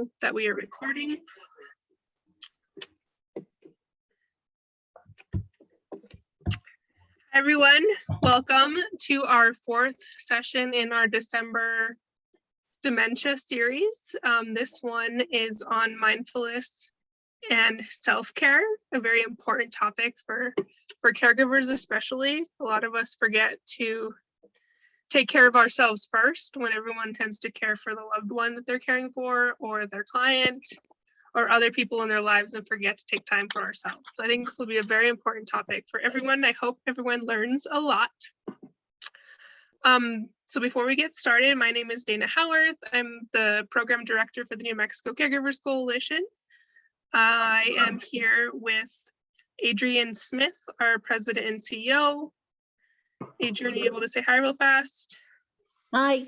know that we are recording. Hi everyone, welcome to our fourth session in our December Dementia series. This one is on mindfulness and self-care, a very important topic for caregivers especially. A lot of us forget to take care of ourselves first when everyone tends to care for the loved one that they're caring for or their client or other people in their lives and forget to take time for ourselves. So I think this will be a very important topic for everyone. I hope everyone learns a lot. So before we get started, my name is Dana Howarth. I'm the program director for the New Mexico Caregivers Coalition. I am here with Adrienne Smith, our president and CEO. Adrienne, are you able to say hi real fast? Hi.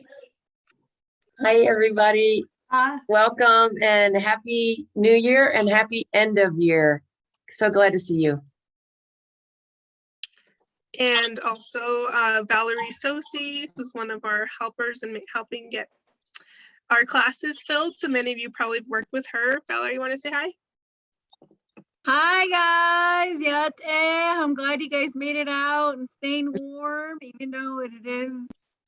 Hi, everybody. Hi. Welcome and happy new year and happy end of year. So glad to see you. And also Valerie Sosi, who's one of our helpers and helping get our classes filled. So many of you probably have worked with her. Valerie, you want to say hi? Hi guys. I'm glad you guys made it out and staying warm, even though it is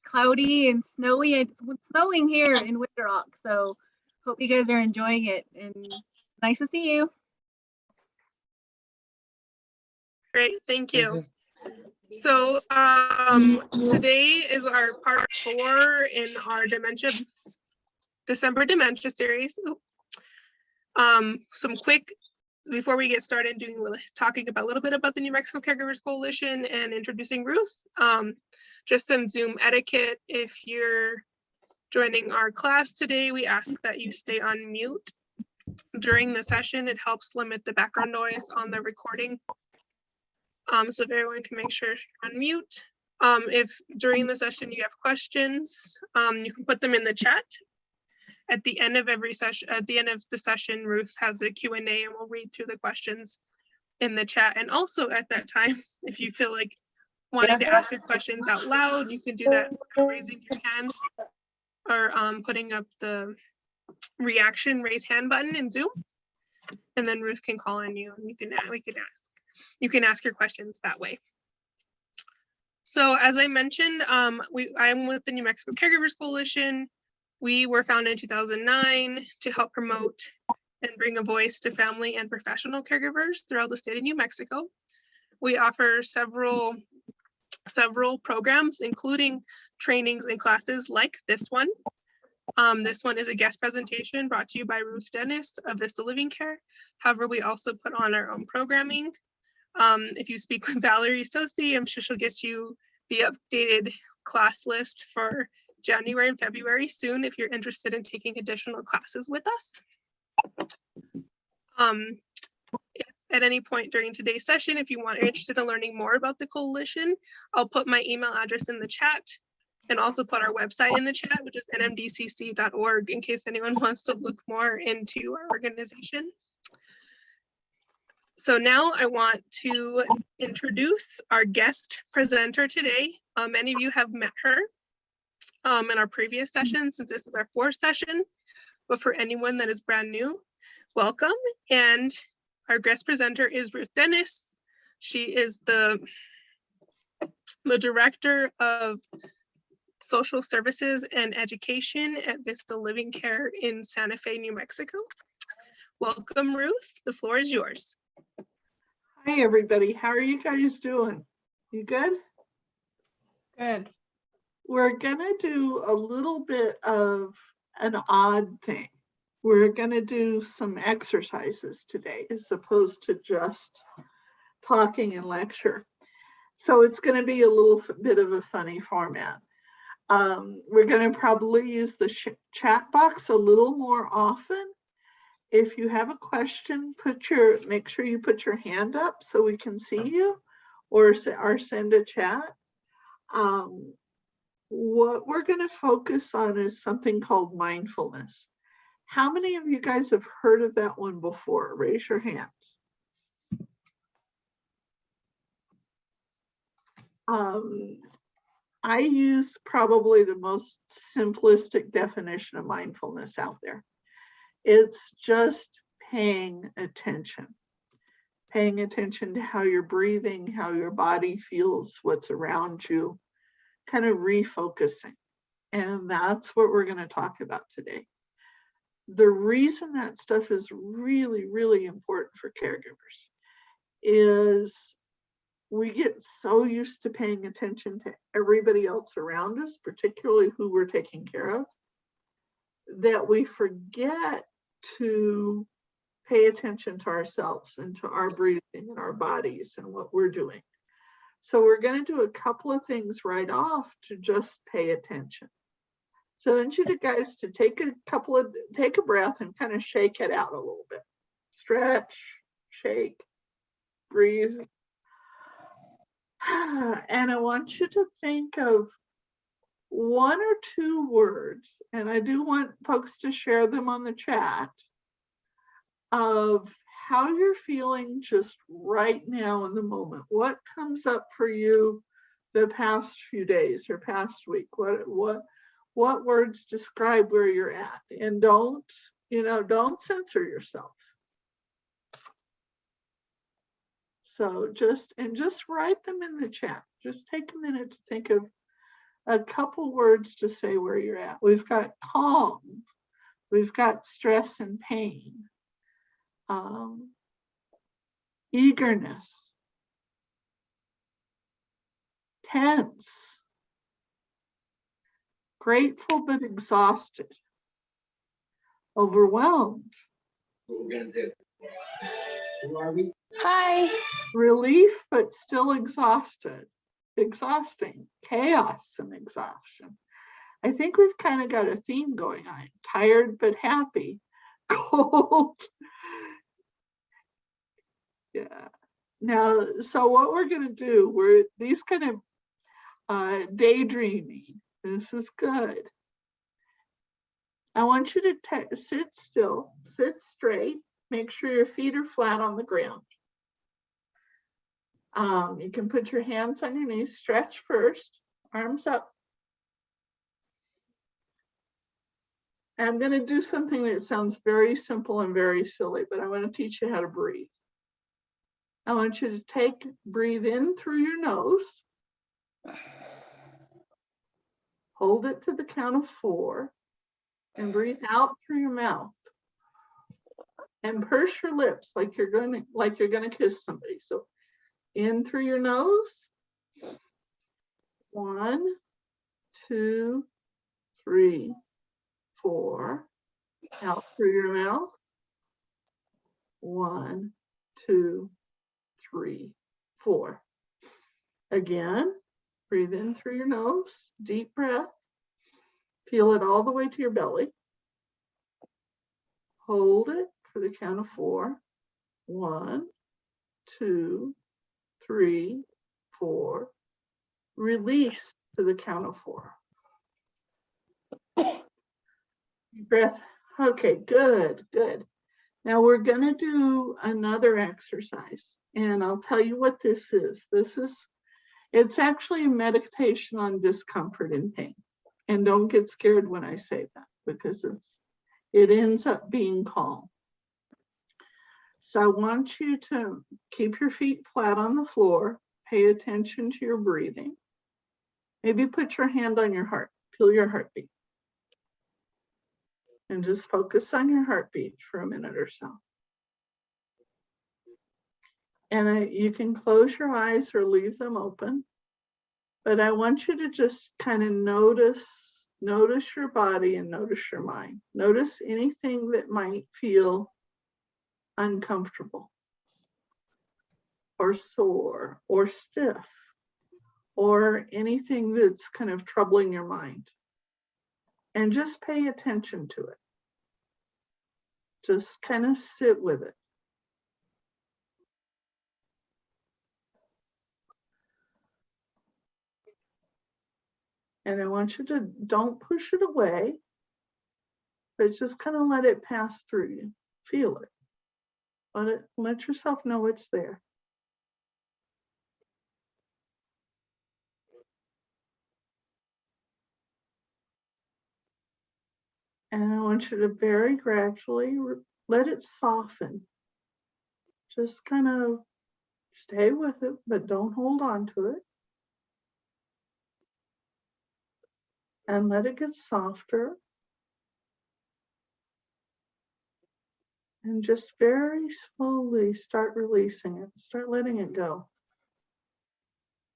cloudy and snowy. It's snowing here in Winter Rock. So hope you guys are enjoying it and nice to see you. Great, thank you. So today is our part 4 in our December Dementia series. Some quick, before we get started talking about a little bit about the New Mexico Caregivers Coalition and introducing Ruth, just some Zoom etiquette. If you're joining our class today, we ask that you stay on mute during the session. It helps limit the background noise on the recording. So if everyone can make sure you're on mute. If during the session you have questions, you can put them in the chat. At the end of every session, at the end of the session, Ruth has a Q&A and we'll read through the questions in the chat. And also at that time, if you feel like wanting to ask your questions out loud, you can do that by raising your hand or putting up the reaction raise hand button in Zoom. And then Ruth can call on you and you can ask your questions that way. So as I mentioned, I'm with the New Mexico Caregivers Coalition. We were founded in 2009 to help promote and bring a voice to family and professional caregivers throughout the state of New Mexico. We offer several programs, including trainings and classes like this one. This one is a guest presentation brought to you by Ruth Dennis of Vista Living Care. However, we also put on our own programming. If you speak with Valerie Sosi, I'm sure she'll get you the updated class list for January and February soon if you're interested in taking additional classes with us. If at any point during today's session, if you are interested in learning more about the coalition, I'll put my email address in the chat and also put our website in the chat, which is nmcc.org, in case anyone wants to look more into our organization. So now I want to introduce our guest presenter today. Many of you have met her in our previous session, since this is our 4th session, but for anyone that is brand new, welcome. And our guest presenter is Ruth Dennis. She is the Director of Social Services and Education at Vista Living Care in Santa Fe, New Mexico. Welcome, Ruth. The floor is yours. Hi, everybody. How are you guys doing? You good? Good. We're gonna do a little bit of an odd thing. We're gonna do some exercises today as opposed to just talking and lecture. So it's gonna be a little bit of a funny format. We're gonna probably use the chat box a little more often. If you have a question, make sure you put your hand up so we can see you, or send a chat. What we're going to focus on is something called mindfulness. How many of you guys have heard of that one before? Raise your hands. I use probably the most simplistic definition of mindfulness out there. It's just paying attention to how you're breathing, how your body feels, what's around you, kind of refocusing. And that's what we're going to talk about today. The reason that stuff is really, really important for caregivers is we get so used to paying attention to everybody else around us, particularly who we're taking care of, that we forget to pay attention to ourselves and to our breathing and our bodies and what we're doing. So we're going to do a couple of things right off to just pay attention. So I want you guys to take a breath and kind of shake it out a little bit. Stretch, shake, breathe. And I want you to think of 1 or 2 words, and I do want folks to share them on the chat, of how you're feeling just right now in the moment. What comes up for you the past few days or past week? What words describe where you're at? And don't censor yourself. So just write them in the chat. Just take a minute to think of a couple words to say where you're at. We've got calm. We've got stress and pain. Eagerness. Tense. Grateful but exhausted. Overwhelmed. What we're gonna do. Who are we? Hi. Relief but still exhausted. Exhausting. Chaos and exhaustion. I think we've kind of got a theme going on. Tired but happy. Cold. Yeah. Now, so what we're going to do, these kind of daydreaming. This is good. I want you to sit still, sit straight, make sure your feet are flat on the ground. You can put your hands on your knees, stretch first, arms up. I'm going to do something that sounds very simple and very silly, but I want to teach you how to breathe. I want you to breathe in through your nose. Hold it to the count of 4 and breathe out through your mouth. And purse your lips like you're going to kiss somebody. So in through your nose. 1, 2, 3, 4. Out through your mouth. 1, 2, 3, 4. Again, breathe in through your nose, deep breath. Feel it all the way to your belly. Hold it for the count of 4. 1, 2, 3, 4. Release to the count of 4. Deep breath. Okay, good, good. Now we're going to do another exercise, and I'll tell you what this is. It's actually a meditation on discomfort and pain. And don't get scared when I say that, because it ends up being calm. So I want you to keep your feet flat on the floor, pay attention to your breathing. Maybe put your hand on your heart, feel your heartbeat. And just focus on your heartbeat for a minute or so. And you can close your eyes or leave them open. But I want you to just kind of notice your body and notice your mind. Notice anything that might feel uncomfortable or sore or stiff or anything that's kind of troubling your mind. And just pay attention to it. Just kind of sit with it. And I want you to don't push it away, but just kind of let it pass through you. Feel it. Let yourself know it's there. And I want you to very gradually let it soften. Just kind of stay with it, but don't hold on to it. And let it get softer. And just very slowly start releasing it. Start letting it go.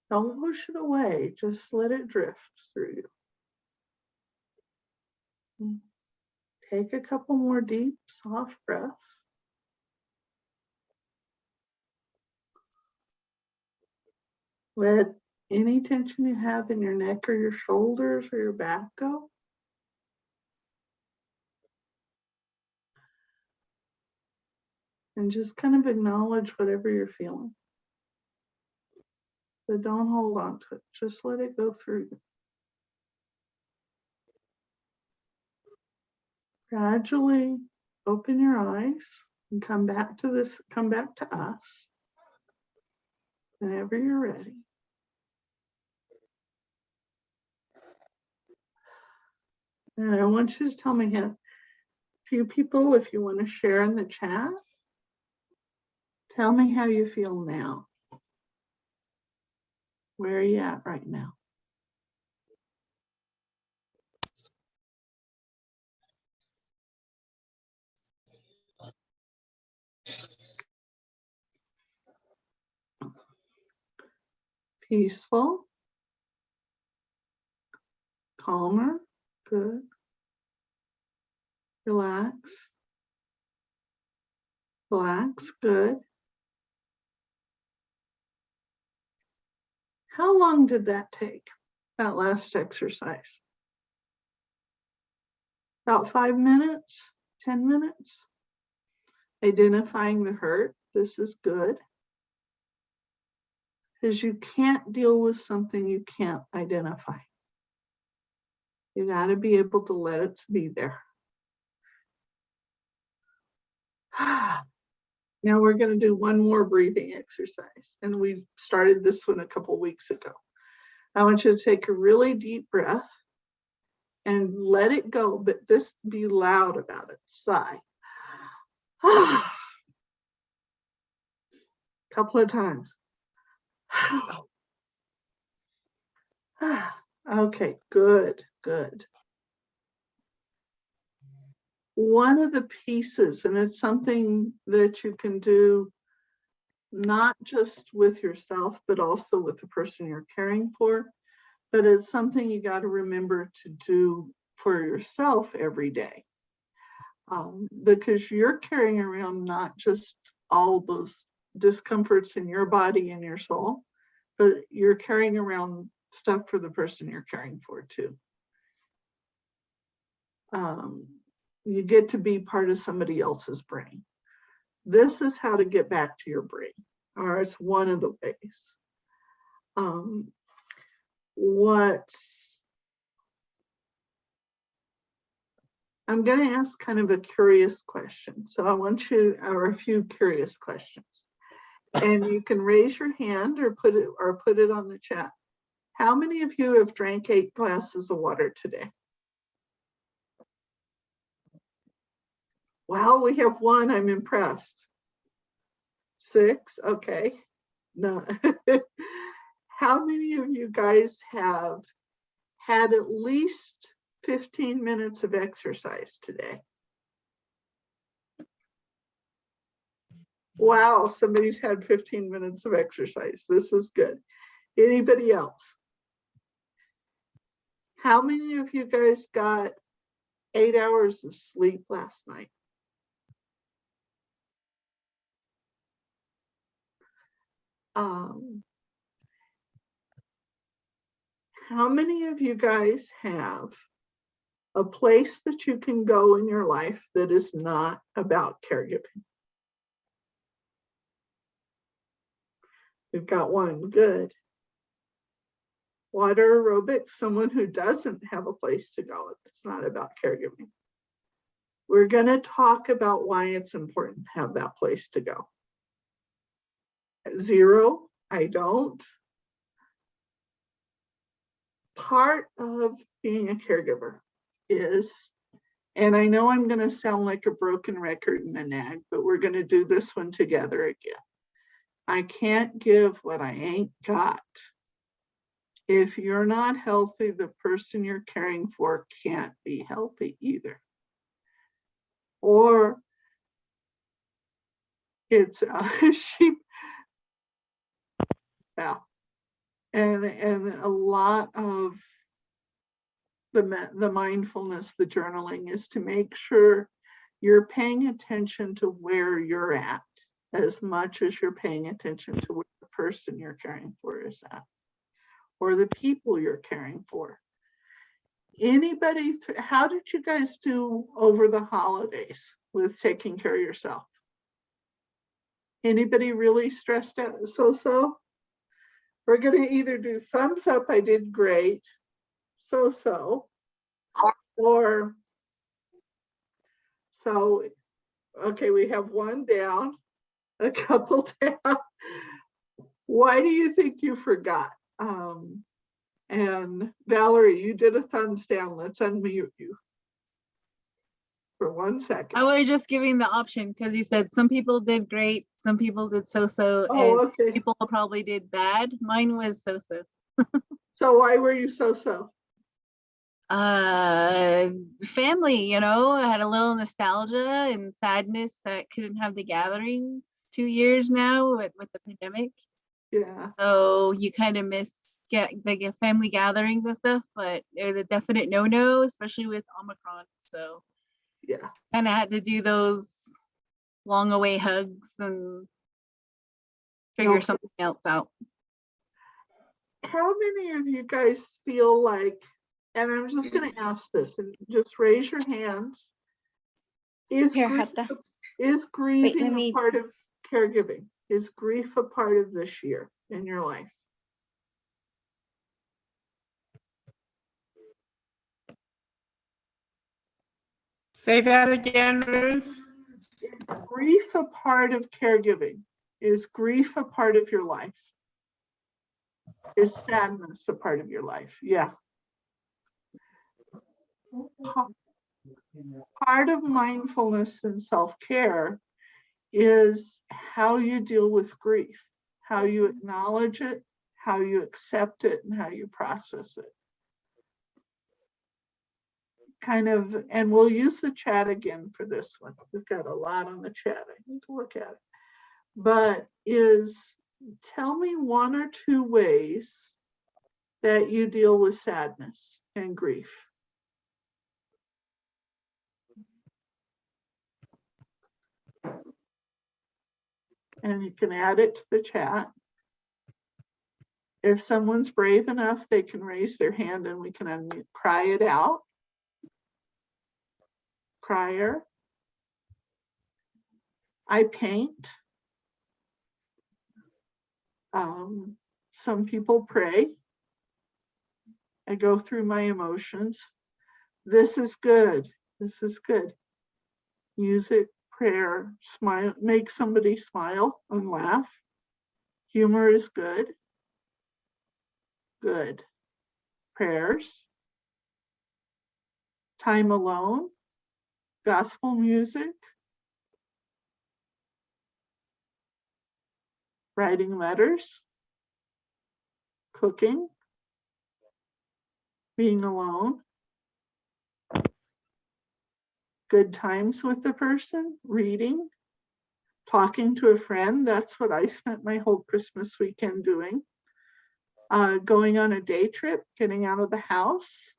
Don't push it away. Just let it drift through you. Take a couple more deep, soft breaths. Let any tension you have in your neck or your shoulders or your back go. And just kind of acknowledge whatever you're feeling. But don't hold on to it. Just let it go through you. Gradually open your eyes and come back to us whenever you're ready. And I want you to tell me a few people, if you want to share in the chat, tell me how you feel now. Where are you at right now? Peaceful, calmer, good. Relax, good. How long did that take, that last exercise? About 5 minutes, 10 minutes? Identifying the hurt, this is good. Because you can't deal with something you can't identify. You got to be able to let it be there. Now we're going to do one more breathing exercise. And we started this one a couple weeks ago. I want you to take a really deep breath and let it go, but this be loud about it. Sigh. Couple of times. Okay, good. One of the pieces, and it's something that you can do not just with yourself, but also with the person you're caring for, but it's something you got to remember to do for yourself every day. Because you're carrying around not just all those discomforts in your body and your soul, but you're carrying around stuff for the person you're caring for too. You get to be part of somebody else's brain. This is how to get back to your brain, or it's one of the ways. I'm going to ask kind of a curious question. So I want you, or a few curious questions. And you can raise your hand or put it on the chat. How many of you have drank 8 glasses of water today? Wow, we have one. I'm impressed. 6, okay. No. How many of you guys have had at least 15 minutes of exercise today? Wow, somebody's had 15 minutes of exercise. This is good. Anybody else? How many of you guys got 8 hours of sleep last night? How many of you guys have a place that you can go in your life that is not about caregiving? We've got one, good. Water aerobics, someone who doesn't have a place to go if it's not about caregiving. We're going to talk about why it's important to have that place to go. 0, I don't. Part of being a caregiver is, And I know I'm going to sound like a broken record in a nag, but we're going to do this one together again. I can't give what I ain't got. If you're not healthy, the person you're caring for can't be healthy either. Or it's she, yeah. And a lot of the mindfulness, the journaling is to make sure you're paying attention to where you're at as much as you're paying attention to where the person you're caring for is at, or the people you're caring for. Anybody, how did you guys do over the holidays with taking care of yourself? Anybody really stressed out? So? We're going to either do thumbs up, I did great, so, or so. Okay, we have one down, a couple down. Why do you think you forgot? And Valerie, you did a thumbs down. Let's unmute you for 1 second. I was just giving the option because you said some people did great, some people did so, Oh, and okay. people probably did bad. Mine was so. So why were you so? Family, you know, I had a little nostalgia and sadness that couldn't have the gatherings 2 years now with the pandemic. Yeah. So you kind of miss the family gatherings and stuff, but it was a definite no, especially with Omicron. So Yeah. kind of had to do those long away hugs and figure Okay. something else out. How many of you guys feel like, and I'm just going to ask this, and just raise your hands. Is grieving a part of caregiving? Is grief a part of this year in your life? Say that again, Ruth. Is grief a part of caregiving? Is grief a part of your life? Is sadness a part of your life? Yeah. Part of mindfulness and self-care is how you deal with grief, how you acknowledge it, how you accept it, and how you process it. Kind of, and we'll use the chat again for this one. We've got a lot on the chat. I need to look at it. But tell me 1 or 2 ways that you deal with sadness and grief. And you can add it to the chat. If someone's brave enough, they can raise their hand and we can unmute. Cry it out. Crier. I paint. Some people pray. I go through my emotions. This is good. This is good. Music, prayer, smile, make somebody smile and laugh. Humor is good. Good. Prayers. Time alone. Gospel music. Writing letters. Cooking. Being alone. Good times with the person. Reading. Talking to a friend. That's what I spent my whole Christmas weekend doing. Going on a day trip, getting out of the house,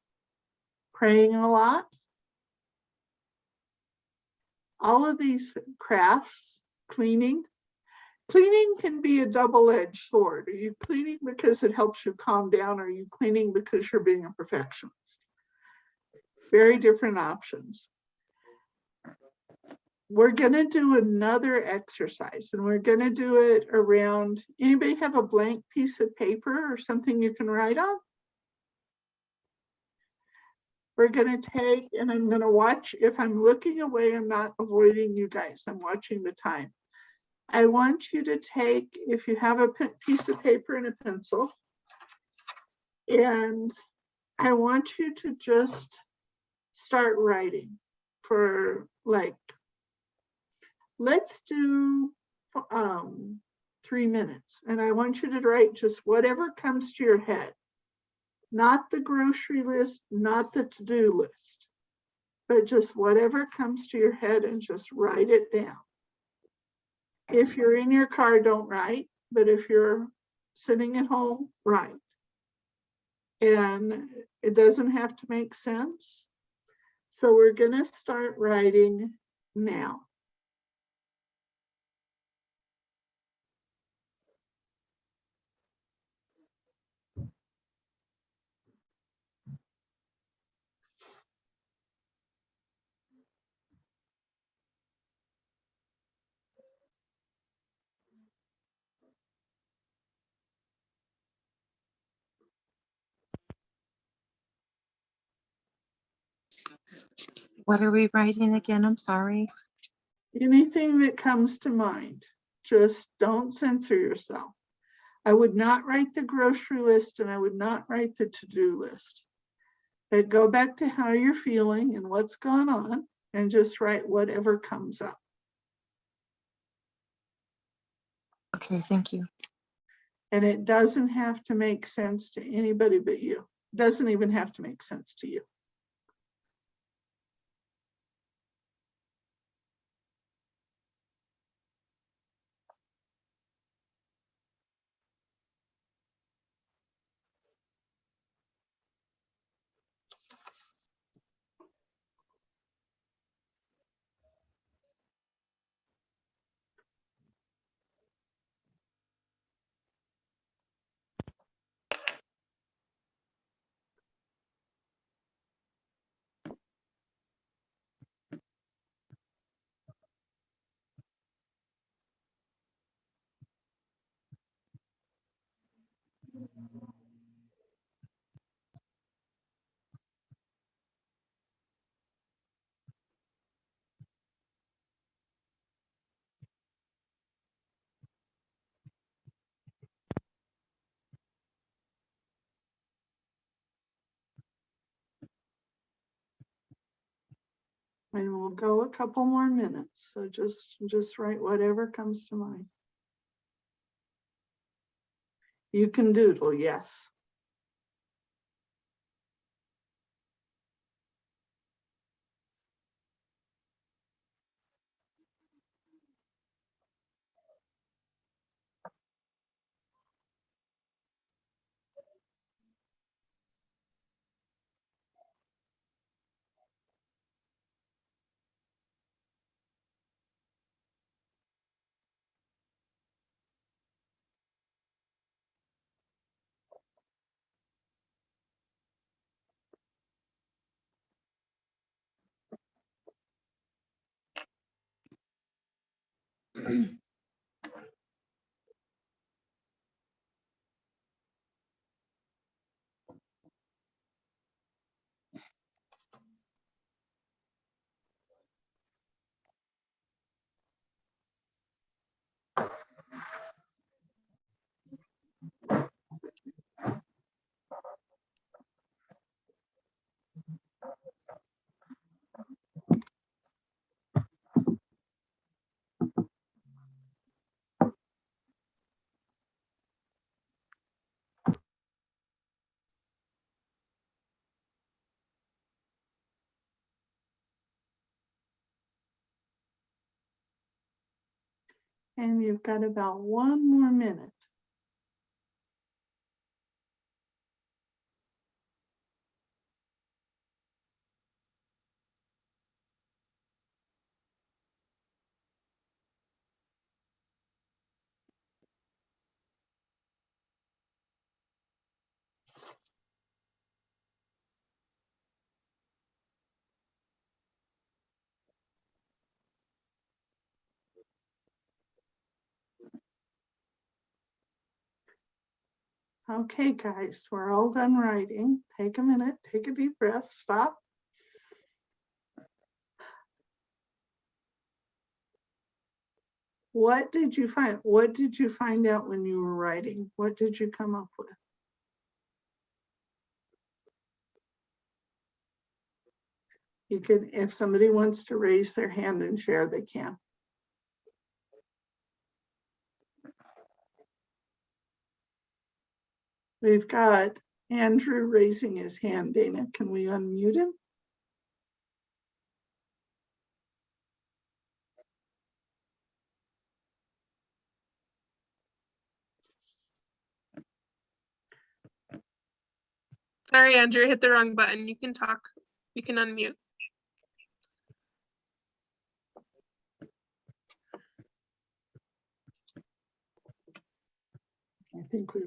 praying a lot. All of these crafts, cleaning. Cleaning can be a double-edged sword. Are you cleaning because it helps you calm down, or are you cleaning because you're being a perfectionist? Very different options. We're going to do another exercise, and we're going to do it around, anybody have a blank piece of paper or something you can write on? We're going to take, and I'm going to watch, if I'm looking away, I'm not avoiding you guys, I'm watching the time. I want you to take, if you have a piece of paper and a pencil, and I want you to just start writing. for like, let's do 3 minutes. And I want you to write just whatever comes to your head, not the grocery list, not the to-do list, but just whatever comes to your head and just write it down. If you're in your car, don't write, but if you're sitting at home, write. And it doesn't have to make sense. So we're going to start writing now. What are we writing again? I'm sorry. Anything that comes to mind, just don't censor yourself. I would not write the grocery list and I would not write the to-do list. But go back to how you're feeling and what's going on and just write whatever comes up. Okay, thank you. And it doesn't have to make sense to anybody but you. It doesn't even have to make sense to you. And we'll go a couple more minutes. So just write whatever comes to mind. You can doodle, yes. And you've got about 1 more minute. Okay, guys, we're all done writing. Take a minute, take a deep breath, stop. What did you find? What did you find out when you were writing? What did you come up with? You can, if somebody wants to raise their hand and share, they can. We've got Andrew raising his hand. Dana, can we unmute him? Sorry, Andrew, hit the wrong button. You can talk. You can unmute. I think we.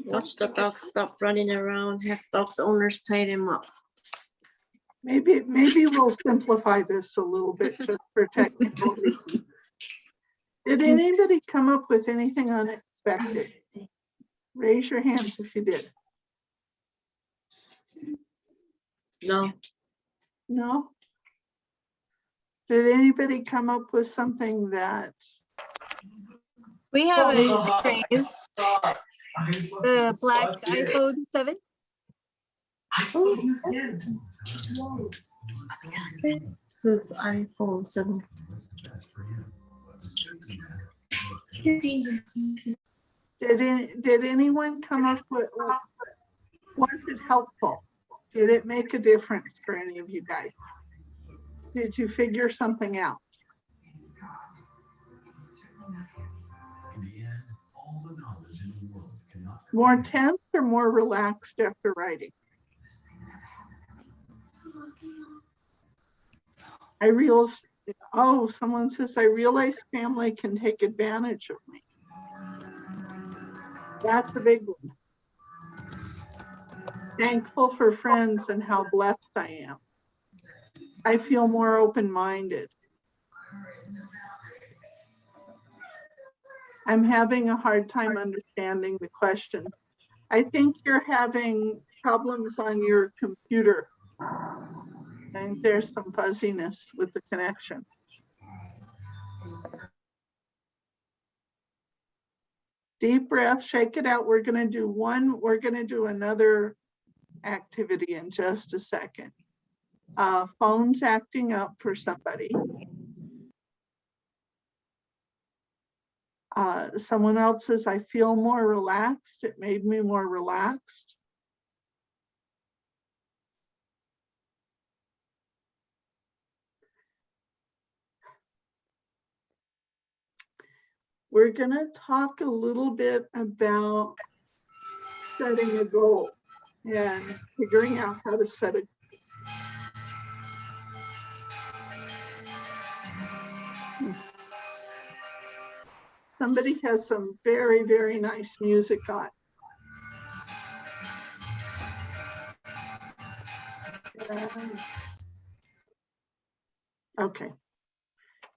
Watch the dogs stop running around. Have dogs owners tie them up. Maybe we'll simplify this a little bit just for technical reasons. Did anybody come up with anything unexpected? Raise your hands if you did. No. No? Did anybody come up with something that, We have a phrase, the black iPhone 7. Who's iPhone 7? did anyone come up with, was it helpful? Did it make a difference for any of you guys? Did you figure something out? More tense or more relaxed after writing? I realized, oh, someone says, I realize family can take advantage of me. That's a big one. Thankful for friends and how blessed I am. I feel more open-minded. I'm having a hard time understanding the question. I think you're having problems on your computer. I think there's some fuzziness with the connection. Deep breath, shake it out. We're going to do another activity in just a second. Phone's acting up for somebody. Someone else says, I feel more relaxed. It made me more relaxed. We're going to talk a little bit about setting a goal and figuring out how to set a Somebody has some very, very nice music on. Okay.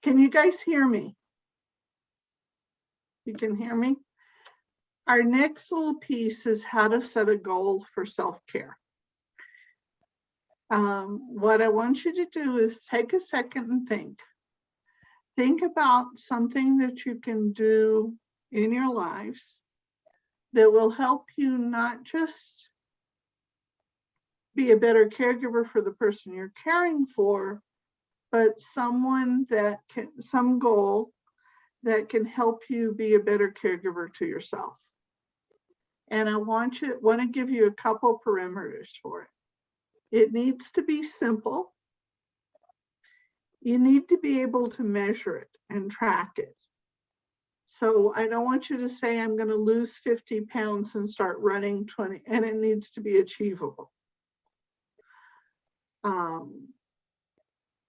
Can you guys hear me? You can hear me? Our next little piece is how to set a goal for self-care. What I want you to do is take a second and think. Think about something that you can do in your lives that will help you not just be a better caregiver for the person you're caring for, but some goal that can help you be a better caregiver to yourself. And I want to give you a couple parameters for it. It needs to be simple. You need to be able to measure it and track it. So I don't want you to say, I'm going to lose 50 pounds and start running 20, and it needs to be achievable. And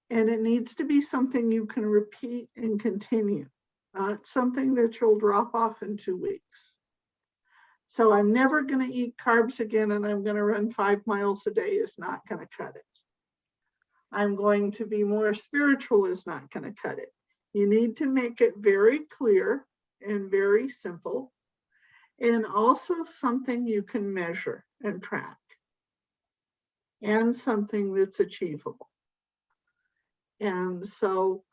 it needs to be something you can repeat and continue, not something that you'll drop off in 2 weeks. So I'm never going to eat carbs again and I'm going to run 5 miles a day is not going to cut it. I'm going to be more spiritual is not going to cut it. You need to make it very clear and very simple, and also something you can measure and track, and something that's achievable. And so,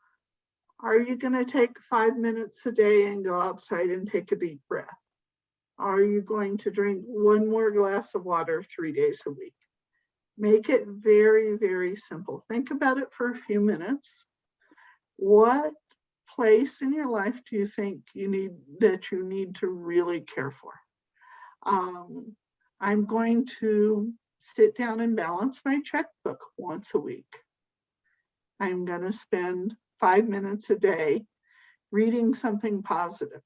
are you going to take 5 minutes a day and go outside and take a deep breath? Are you going to drink one more glass of water 3 days a week? Make it very, very simple. Think about it for a few minutes. What place in your life do you think you need to really care for? I'm going to sit down and balance my checkbook once a week. I'm going to spend 5 minutes a day reading something positive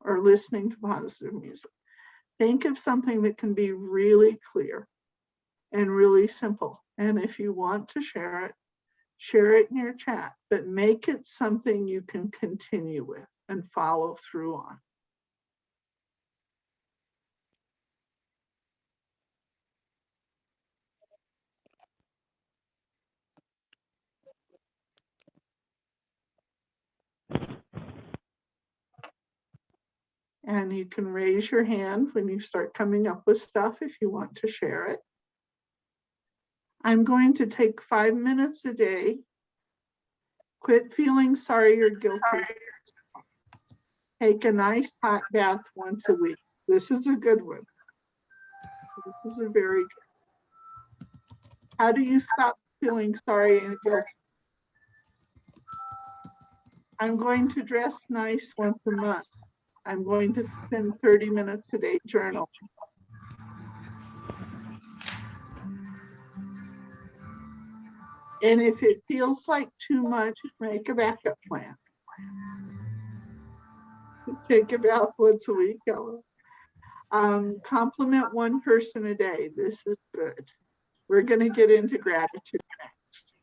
or listening to positive music. Think of something that can be really clear and really simple. And if you want to share it in your chat, but make it something you can continue with and follow through on. And you can raise your hand when you start coming up with stuff if you want to share it. I'm going to take 5 minutes a day. Quit feeling sorry or guilty. Take a nice hot bath once a week. This is a good one. This is a very good. How do you stop feeling sorry and guilty? I'm going to dress nice once a month. I'm going to spend 30 minutes a day journaling. And if it feels like too much, make a backup plan. Take a bath once a week. Compliment one person a day. This is good. We're going to get into gratitude next.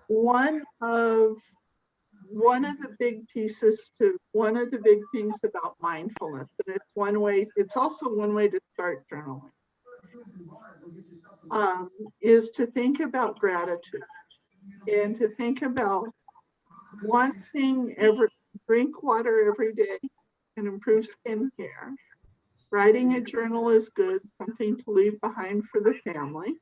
One of the big things about mindfulness, and it's also one way to start journaling, is to think about gratitude and to think about one thing drink water every day and improve skincare. Writing a journal is good, something to leave behind for the family.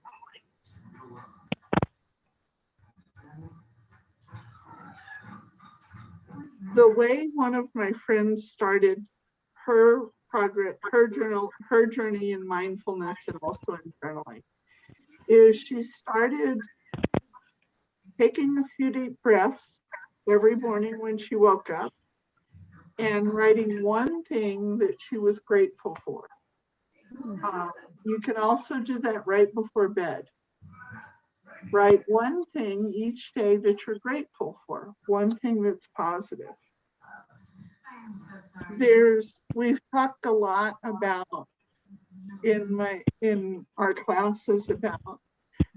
The way one of my friends started her journey in mindfulness and also in journaling is she started taking a few deep breaths every morning when she woke up and writing one thing that she was grateful for. You can also do that right before bed. Write one thing each day that you're grateful for, one thing that's positive. We've talked a lot about in our classes about,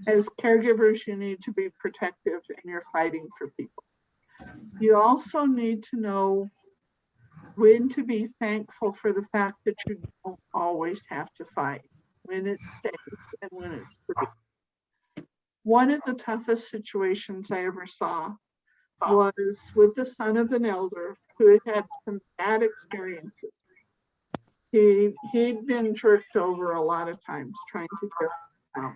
as caregivers, you need to be protective and you're fighting for people. You also need to know when to be thankful for the fact that you don't always have to fight, when it's safe and when it's free. One of the toughest situations I ever saw was with the son of an elder who had had some bad experiences. He'd been jerked over a lot of times trying to get out.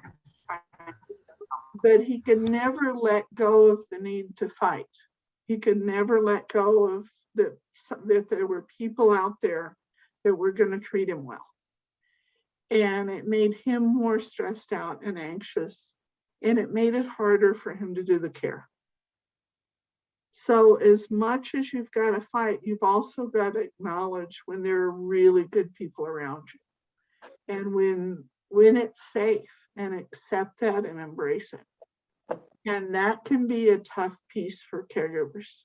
But he could never let go of the need to fight. He could never let go of that there were people out there that were going to treat him well. And it made him more stressed out and anxious, and it made it harder for him to do the care. So as much as you've got to fight, you've also got to acknowledge when there are really good people around you. And when it's safe, and accept that and embrace it. And that can be a tough piece for caregivers.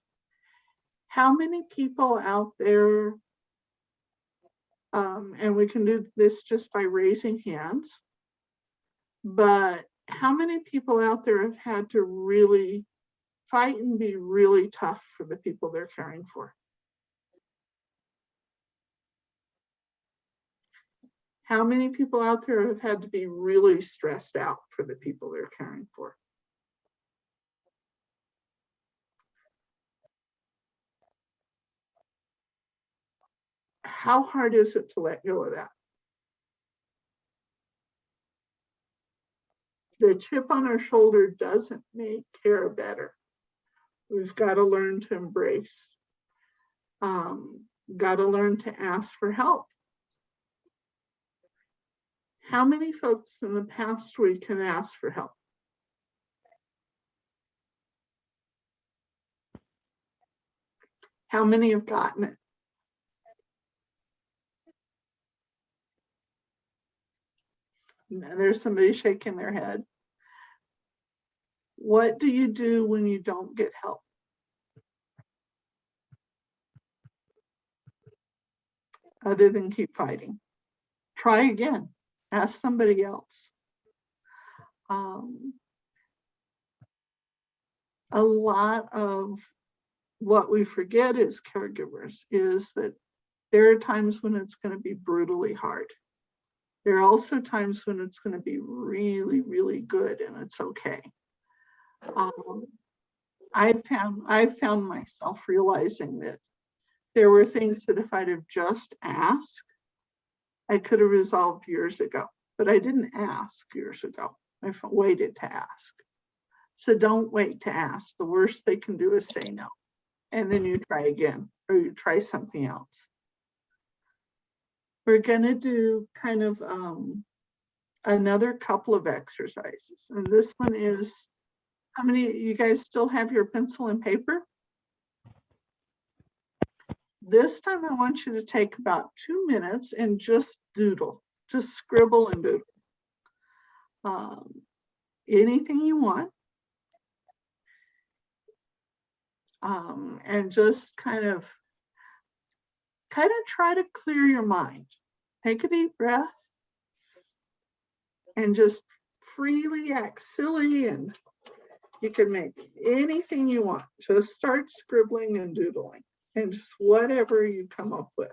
How many people out there, and we can do this just by raising hands, but how many people out there have had to really fight and be really tough for the people they're caring for? How many people out there have had to be really stressed out for the people they're caring for? How hard is it to let go of that? The chip on our shoulder doesn't make care better. We've got to learn to embrace. Got to learn to ask for help. How many folks in the past week can ask for help? How many have gotten it? There's somebody shaking their head. What do you do when you don't get help? Other than keep fighting. Try again. Ask somebody else. A lot of what we forget as caregivers is that there are times when it's going to be brutally hard. There are also times when it's going to be really, really good and it's okay. I found myself realizing that there were things that if I'd have just asked, I could have resolved years ago, but I didn't ask years ago. I waited to ask. So don't wait to ask. The worst they can do is say no. And then you try again, or you try something else. We're gonna do kind of another couple of exercises. And this one is, how many of you guys still have your pencil and paper? This time I want you to take about 2 minutes and just doodle, just scribble and doodle. Anything you want. And just kind of try to clear your mind. Take a deep breath and just freely act silly, and you can make anything you want. Just start scribbling and doodling and just whatever you come up with.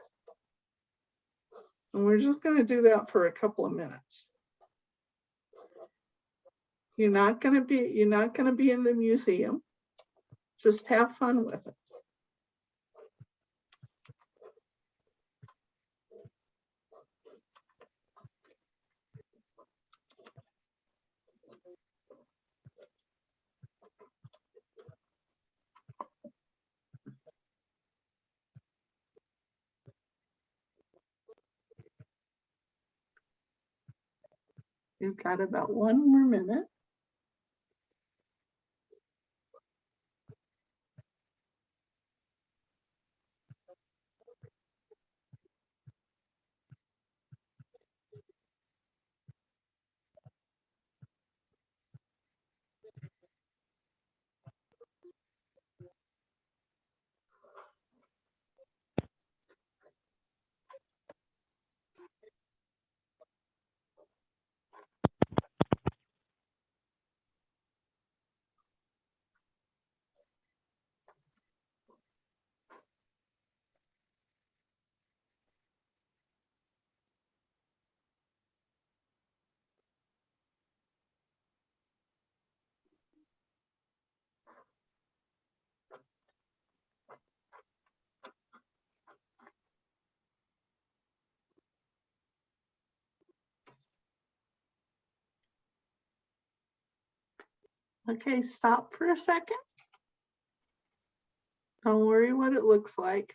And we're just going to do that for a couple of minutes. You're not going to be in the museum. Just have fun with it. You've got about 1 more minute. Okay, stop for a second. Don't worry what it looks like.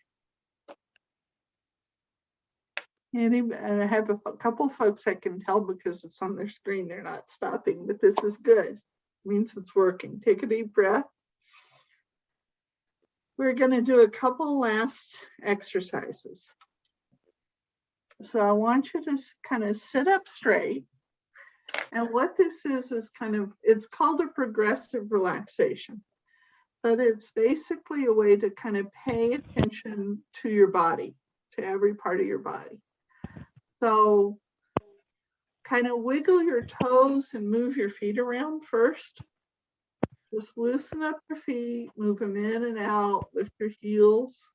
And I have a couple of folks I can tell because it's on their screen, they're not stopping, but this is good. It means it's working. Take a deep breath. We're going to do a couple last exercises. So I want you to kind of sit up straight. And what this is kind of, it's called a progressive relaxation, but it's basically a way to kind of pay attention to your body, to every part of your body. So kind of wiggle your toes and move your feet around first. Just loosen up your feet, move them in and out, lift your heels,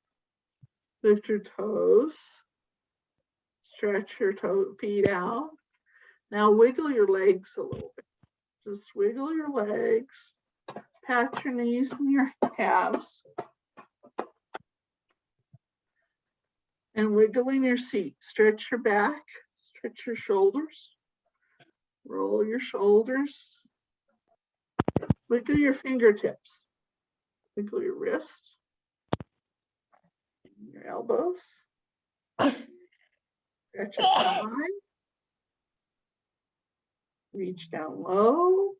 lift your toes, stretch your feet out. Now wiggle your legs a little bit. Just wiggle your legs, pat your knees and your calves. And wiggling your seat. Stretch your back, stretch your shoulders, roll your shoulders. Wiggle your fingertips. Wiggle your wrist, your elbows. Stretch your spine. Reach down low.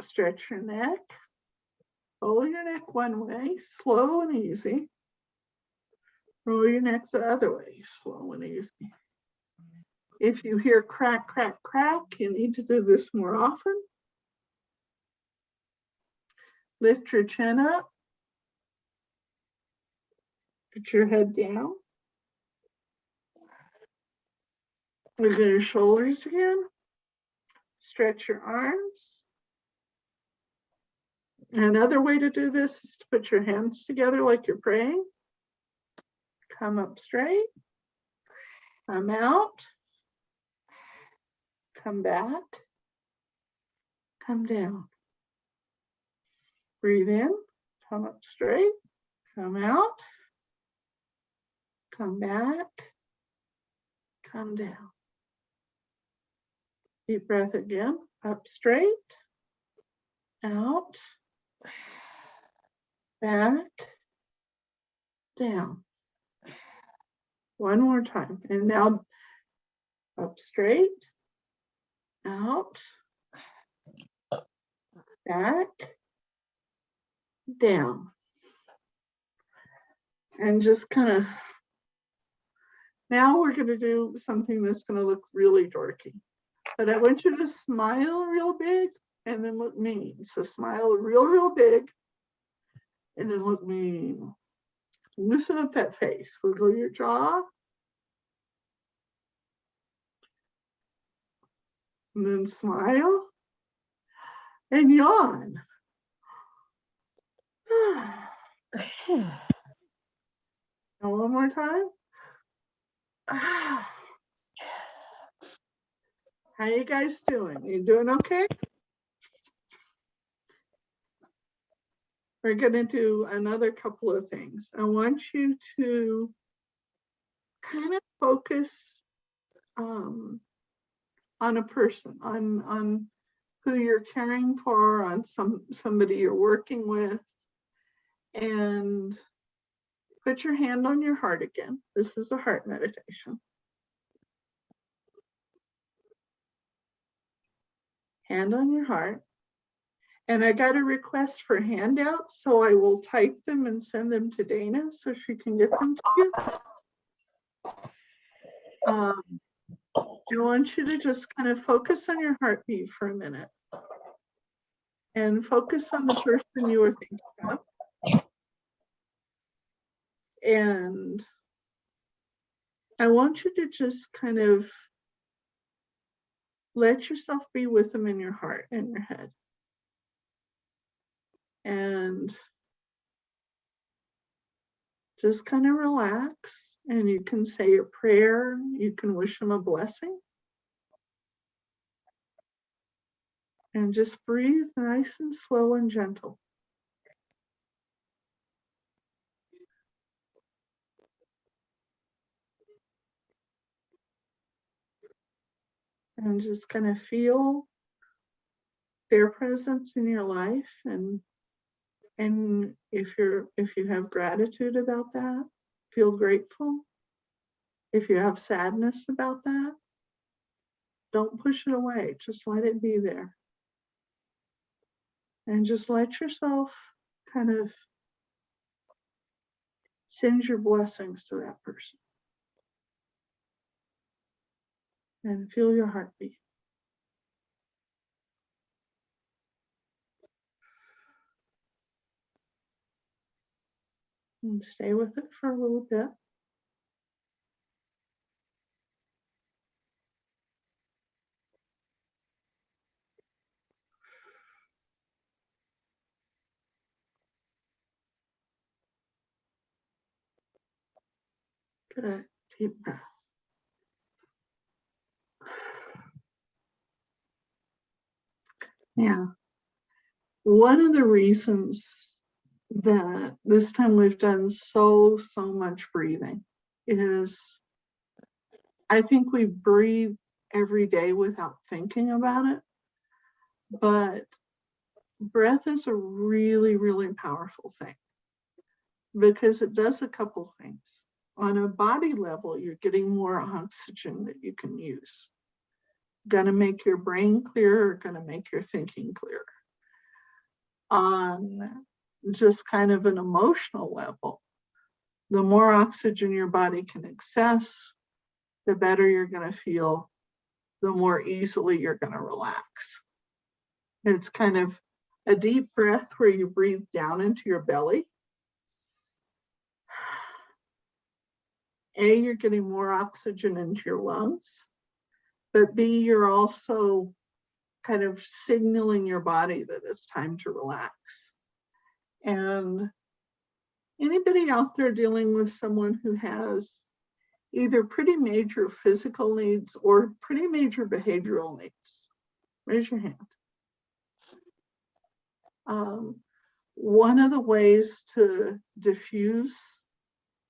Stretch your neck. Roll your neck one way, slow and easy. Roll your neck the other way, slow and easy. If you hear crack, crack, crack, you need to do this more often. Lift your chin up. Put your head down. Look at your shoulders again. Stretch your arms. Another way to do this is to put your hands together like you're praying. Come up straight. Come out. Come back. Come down. Breathe in. Come up straight. Come out. Come back. Come down. Deep breath again. Up straight. Out. Back. Down. One more time. And now up straight. Out. Back. Down. And just kind of, now we're going to do something that's going to look really dorky. But I want you to smile real big and then look mean. So smile real, real big and then look mean. Loosen up that face. Wiggle your jaw. And then smile and yawn. Now one more time. How you guys doing? You doing okay? We're going to do another couple of things. I want you to kind of focus on a person, on who you're caring for, on somebody you're working with, and put your hand on your heart again. This is a heart meditation. Hand on your heart. And I got a request for handouts, so I will type them and send them to Dana so she can get them to you. I want you to just kind of focus on your heartbeat for a minute and focus on the person you were thinking of. And I want you to just kind of let yourself be with them in your heart and your head. And just kind of relax, and you can say a prayer, you can wish them a blessing. And just breathe nice and slow and gentle. And just kind of feel their presence in your life, and if you have gratitude about that, feel grateful. If you have sadness about that, don't push it away. Just let it be there. And just let yourself kind of send your blessings to that person. And feel your heartbeat. And stay with it for a little bit. Good, deep breath. Now, one of the reasons that this time we've done so much breathing is I think we breathe every day without thinking about it, but breath is a really, really powerful thing because it does a couple things. On a body level, you're getting more oxygen that you can use. Gonna make your brain clearer, gonna make your thinking clearer. On just kind of an emotional level, the more oxygen your body can access, the better you're gonna feel, the more easily you're gonna relax. It's kind of a deep breath where you breathe down into your belly. A, you're getting more oxygen into your lungs, but B, you're also kind of signaling your body that it's time to relax. And anybody out there dealing with someone who has either pretty major physical needs or pretty major behavioral needs, raise your hand. One of the ways to diffuse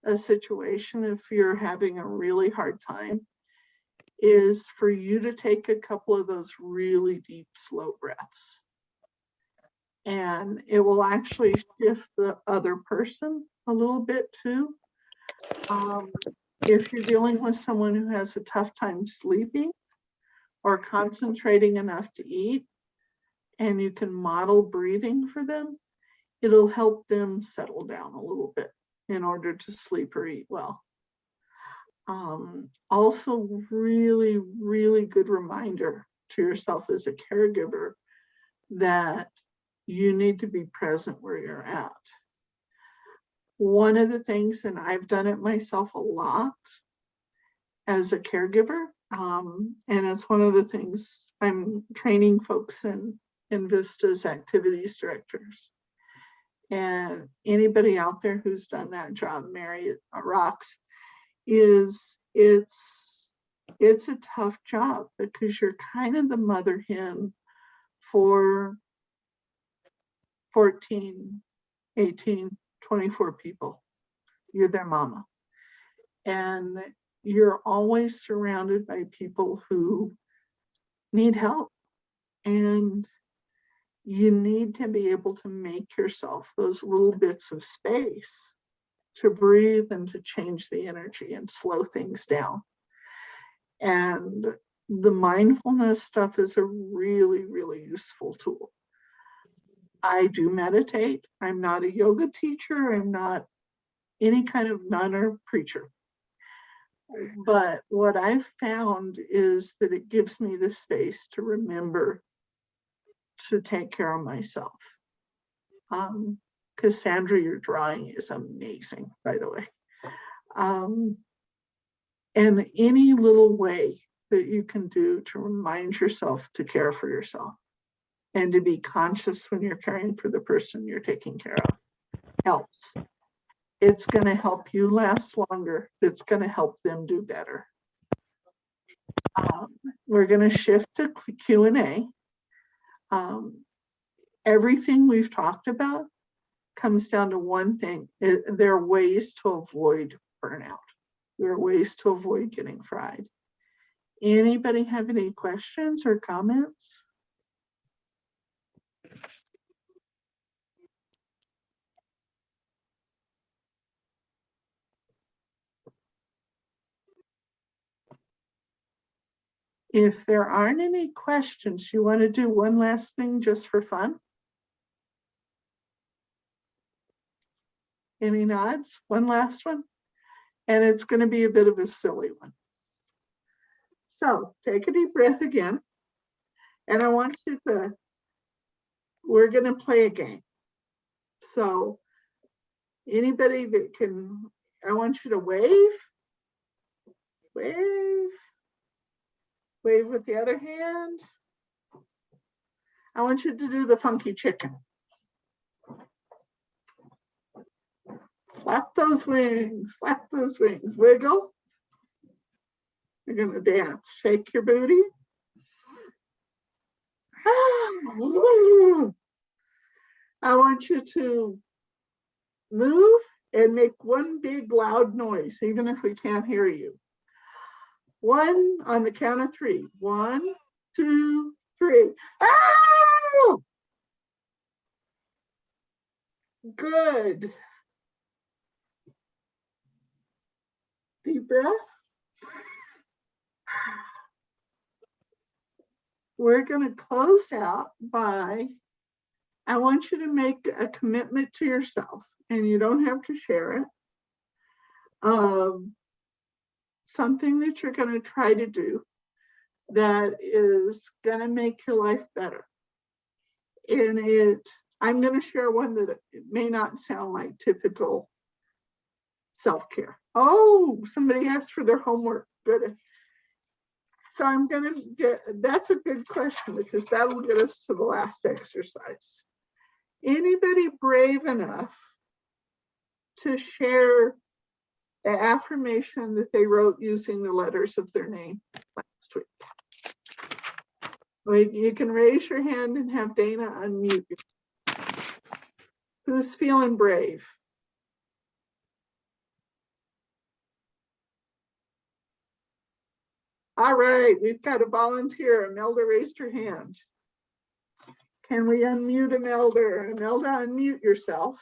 a situation if you're having a really hard time is for you to take a couple of those really deep, slow breaths. And it will actually shift the other person a little bit too. If you're dealing with someone who has a tough time sleeping or concentrating enough to eat, and you can model breathing for them, it'll help them settle down a little bit in order to sleep or eat well. Also, really, really good reminder to yourself as a caregiver that you need to be present where you're at. One of the things, and I've done it myself a lot as a caregiver, and it's one of the things I'm training folks in Vista's activities directors. And anybody out there who's done that job, Mary rocks, is it's a tough job because you're kind of the mother hen for 14, 18, 24 people. You're their mama. And you're always surrounded by people who need help. And you need to be able to make yourself those little bits of space to breathe and to change the energy and slow things down. And the mindfulness stuff is a really, really useful tool. I do meditate. I'm not a yoga teacher. I'm not any kind of nun or preacher. But what I've found is that it gives me the space to remember to take care of myself. Cassandra, your drawing is amazing, by the way. And any little way that you can do to remind yourself to care for yourself and to be conscious when you're caring for the person you're taking care of helps. It's going to help you last longer. It's going to help them do better. We're going to shift to Q&A. Everything we've talked about comes down to one thing. There are ways to avoid burnout. There are ways to avoid getting fried. Anybody have any questions or comments? If there aren't any questions, you want to do one last thing just for fun? Any nods? One last one? And it's going to be a bit of a silly one. So take a deep breath again. And I want you to, we're going to play a game. So anybody that can, I want you to wave. Wave. Wave with the other hand. I want you to do the funky chicken. Flap those wings, flap those wings. Wiggle. You're gonna dance. Shake your booty. I want you to move and make one big loud noise, even if we can't hear you. One on the count of three. 1, 2, 3. Ah! Good. Deep breath. We're going to close out by, I want you to make a commitment to yourself, and you don't have to share it. Something that you're going to try to do that is going to make your life better. And I'm going to share one that it may not sound like typical self-care. Oh, somebody asked for their homework. Good. So I'm going to get, that's a good question because that'll get us to the last exercise. Anybody brave enough to share the affirmation that they wrote using the letters of their name last week? Well, you can raise your hand and have Dana unmute you. Who's feeling brave? All right, we've got a volunteer. Imelda raised her hand. Can we unmute Imelda? Imelda, unmute yourself.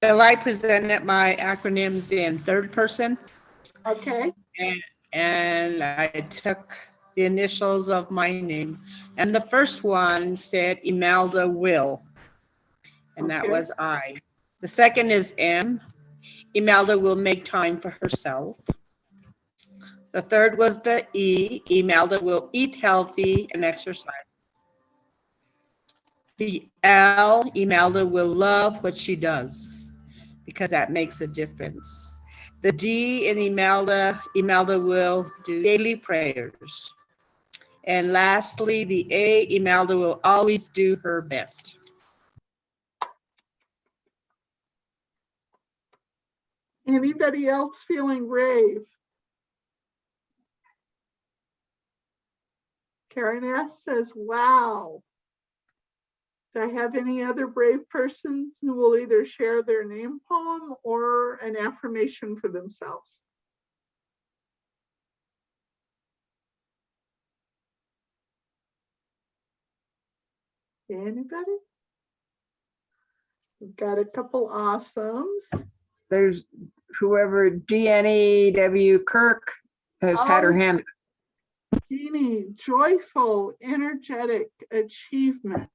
Well, I presented my acronyms in third person, Okay, and I took the initials of my name. And the first one said Imelda will, and that Okay. was I. The second is M. Imelda will make time for herself. The third was the E. Imelda will eat healthy and exercise. The L. Imelda will love what she does because that makes a difference. The D in Imelda will do daily prayers. And lastly, the A, Imelda will always do her best. Anybody else feeling brave? Karen S. says, wow. Do I have any other brave person who will either share their name poem or an affirmation for themselves? Anybody? We've got a couple awesomes. There's whoever DNEW Kirk has had her hand. Jeannie, joyful, energetic, achievement.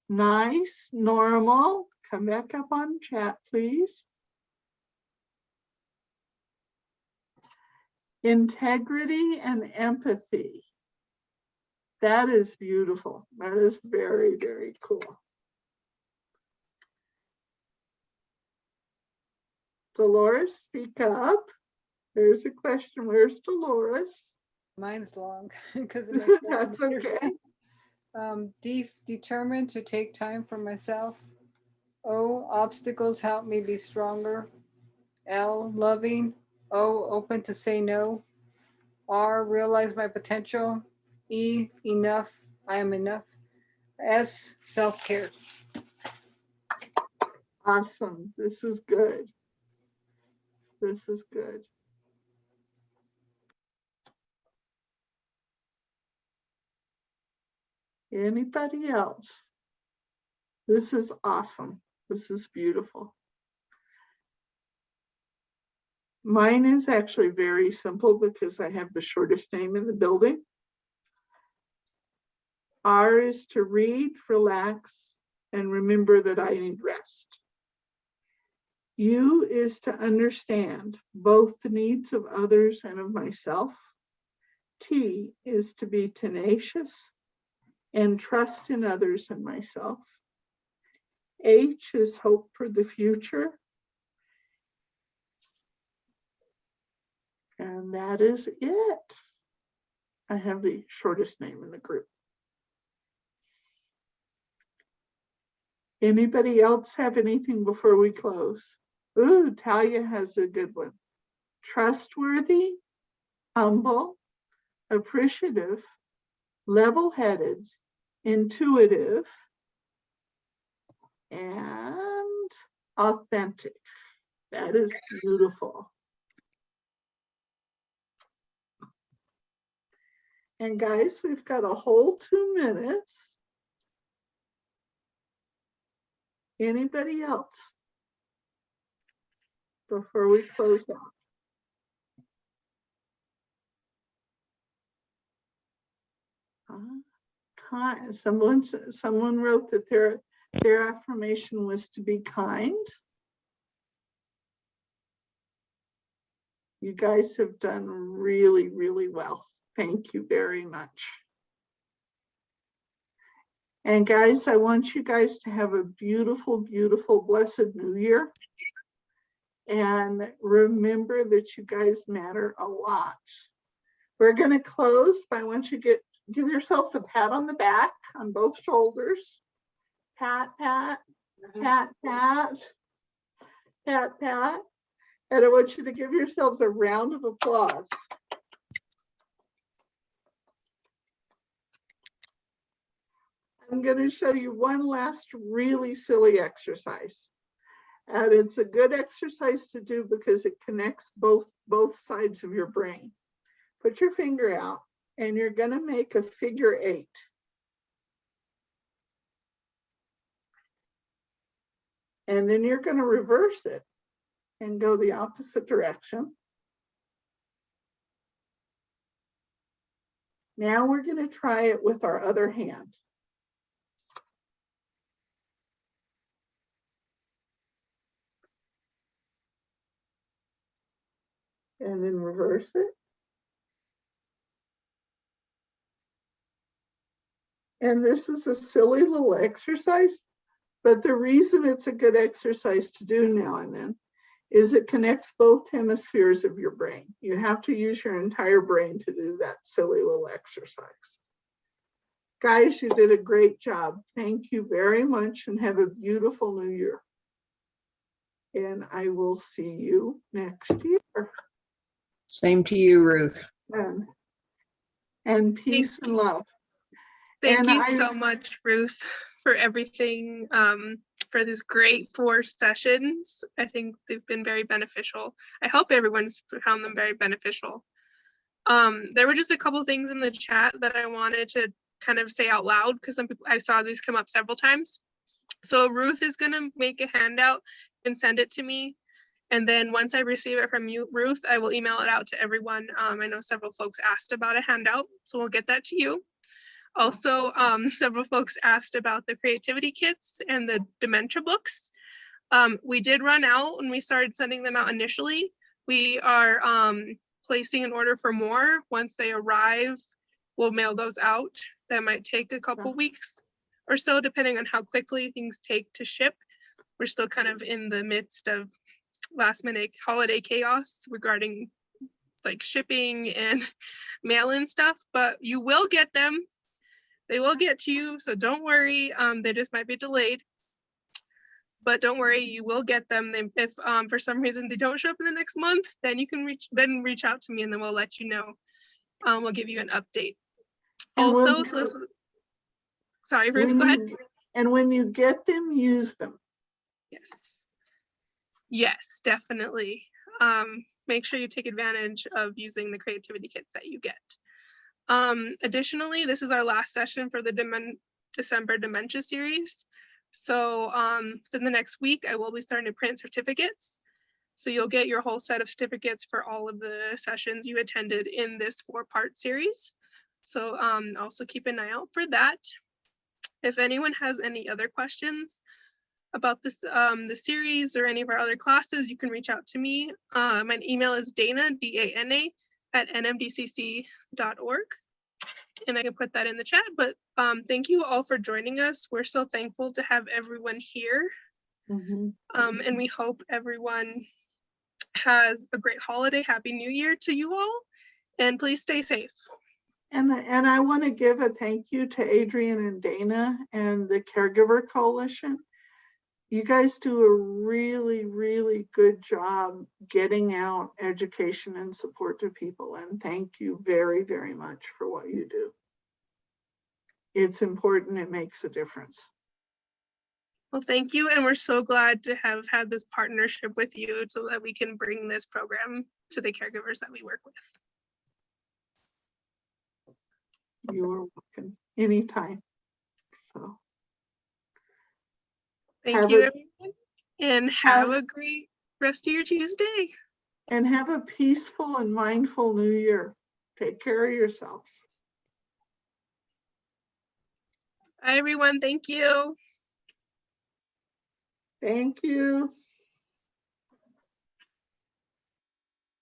Nice, normal. Come back up on chat, please. Integrity and empathy. That is beautiful. That is very, very cool. Dolores, speak up. There's a question. Where's Dolores? Mine's long because it makes That's okay. Determined to take time for myself. O, obstacles help me be stronger. L, loving. O, open to say no. R, realize my potential. E, enough. I am enough. S, self-care. Awesome. This is good. This is good. Anybody else? This is awesome. This is beautiful. Mine is actually very simple because I have the shortest name in the building. R is to read, relax, and remember that I need rest. U is to understand both the needs of others and of myself. T is to be tenacious and trust in others and myself. H is hope for the future. And that is it. I have the shortest name in the group. Anybody else have anything before we close? Ooh, Talia has a good one. Trustworthy, humble, appreciative, level-headed, intuitive, and authentic. That is beautiful. And guys, we've got a whole 2 minutes. Anybody else? Before we close out. Someone wrote that their affirmation was to be kind. You guys have done really, really well. Thank you very much. And guys, I want you guys to have a beautiful, beautiful, blessed New Year. And remember that you guys matter a lot. We're going to close, but I want you to give yourselves a pat on the back on both shoulders. Pat, pat, pat, pat, pat, pat. And I want you to give yourselves a round of applause. I'm going to show you one last really silly exercise. And it's a good exercise to do because it connects both sides of your brain. Put your finger out and you're going to make a figure 8. And then you're going to reverse it and go the opposite direction. Now we're going to try it with our other hand. And then reverse it. And this is a silly little exercise, but the reason it's a good exercise to do now and then is it connects both hemispheres of your brain. You have to use your entire brain to do that silly little exercise. Guys, you did a great job. Thank you very much and have a beautiful New Year. And I will see you next year. Same to you, Ruth. And peace and love. Thank you so much, Ruth, for everything, for these great 4 sessions. I think they've been very beneficial. I hope everyone's found them very beneficial. There were just a couple things in the chat that I wanted to kind of say out loud because some people, I saw these come up several times. So Ruth is going to make a handout and send it to me. And then once I receive it from you, Ruth, I will email it out to everyone. I know several folks asked about a handout, so we'll get that to you. Also, several folks asked about the creativity kits and the dementia books. We did run out when we started sending them out initially. We are placing an order for more. Once they arrive, we'll mail those out. That might take a couple weeks or so, depending on how quickly things take to ship. We're still kind of in the midst of last minute holiday chaos regarding like shipping and mail-in stuff, but you will get them. They will get to you, so don't worry. They just might be delayed, but don't worry, you will get them. If for some reason they don't show up in the next month, then you can reach out to me, and then we'll let you know. We'll give you an update. Also, sorry, Ruth, go ahead. And when you get them, use them. Yes, definitely. Make sure you take advantage of using the creativity kits that you get. Additionally, this is our last session for the December Dementia series. So in the next week, I will be starting to print certificates. So you'll get your whole set of certificates for all of the sessions you attended in this 4-part series. So also keep an eye out for that. If anyone has any other questions about this, the series or any of our other classes, you can reach out to me. My email is Dana, D-A-N-A, @nmdcc.org. And I can put that in the chat, but thank you all for joining us. We're so thankful to have everyone here. And we hope everyone has a great holiday. Happy New Year to you all, and please stay safe. And I want to give a thank you to Adrian and Dana and the Caregiver Coalition. You guys do a really, really good job getting out education and support to people. And thank you very, very much for what you do. It's important. It makes a difference. Well, thank you. And we're so glad to have had this partnership with you so that we can bring this program to the caregivers that we work with. You are welcome anytime. So. Thank Have you, a- everyone, and have a great rest of your Tuesday. And have a peaceful and mindful new year. Take care of yourselves. Bye, everyone. Thank you. Thank you.